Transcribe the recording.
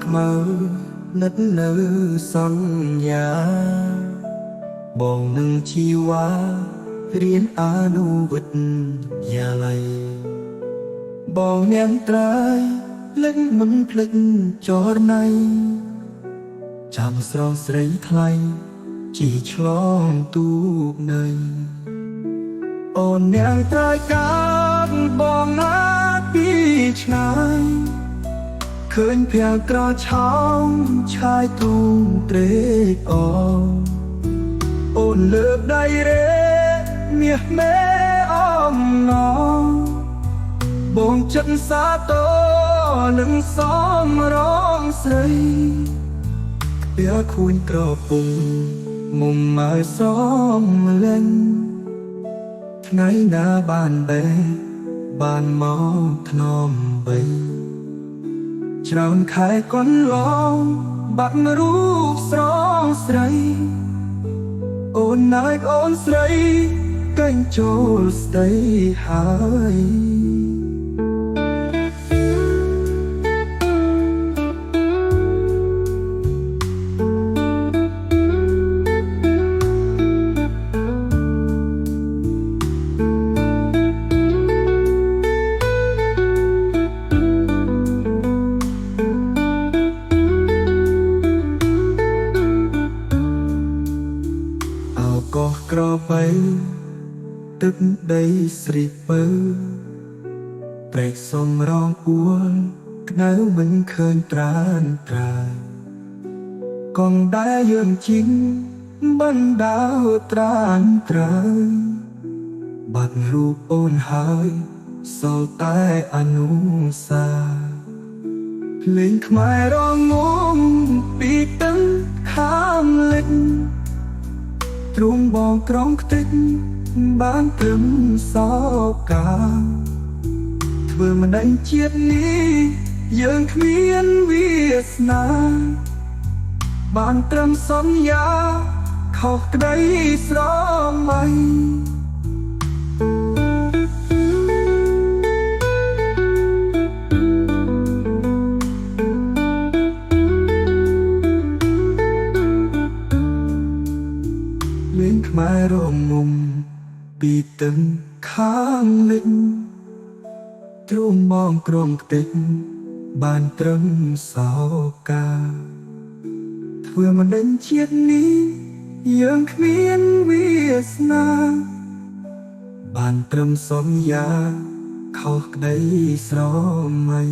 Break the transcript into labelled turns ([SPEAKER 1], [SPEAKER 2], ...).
[SPEAKER 1] ខ្មៅនិតនៅសន្យាបងនឹងជីវ៉ារៀនអនុវិទ្យាល័យបងអ្នកត្រើយលឹងមិនភ្លេចចរណៃចាំស្រងស្រីថ្លៃជីឆ្លងទូកនៅអូនអ្នកត្រើយកាត់បងណាពីឆ្ងាយឃើញភាំងក្រឆោមឆាយទូងត្រេកអរអូនលើកដៃរេមាសមេអំណងបងចិត្តសាទរនឹងសំរងស្រីវាខូនក្រពុំមុំមកសំលេងថ្ងៃណាបានបែបានមកធ្នមបីច្រើនខែកន្លងបាត់រូបស្រងស្រីអូនណាយអូនស្រីកេញចូលស្ដីហើយកោះក្របីទឹកដីស្រីពើព្រែកសំរងអួលក្តៅមិនឃើញត្រានត្រាយកងដែលយើងជីងបណ្ដាវត្រានត្រើយបាត់រូបអូនហើយសល់តែអនុសាលេងខ្មែររងងំពីទឹកខាងលិចទ្រូងបងក្រងខ្ទេចបានត្រឹមសោកាធ្វើមិនដឹងជាតិនេះយើងគ្មានវាសនាបានត្រឹមសន្យាខុសក្តីស្រមៃលេងខ្មែររងងំពីទឹកខាងលិចទ្រូងមងក្រមខ្ទេចបានត្រឹមសោកាធ្វើមិនដឹងជាតិនេះយើងគ្មានវាសនាបានត្រឹមសន្យាខុសក្តីស្រមៃ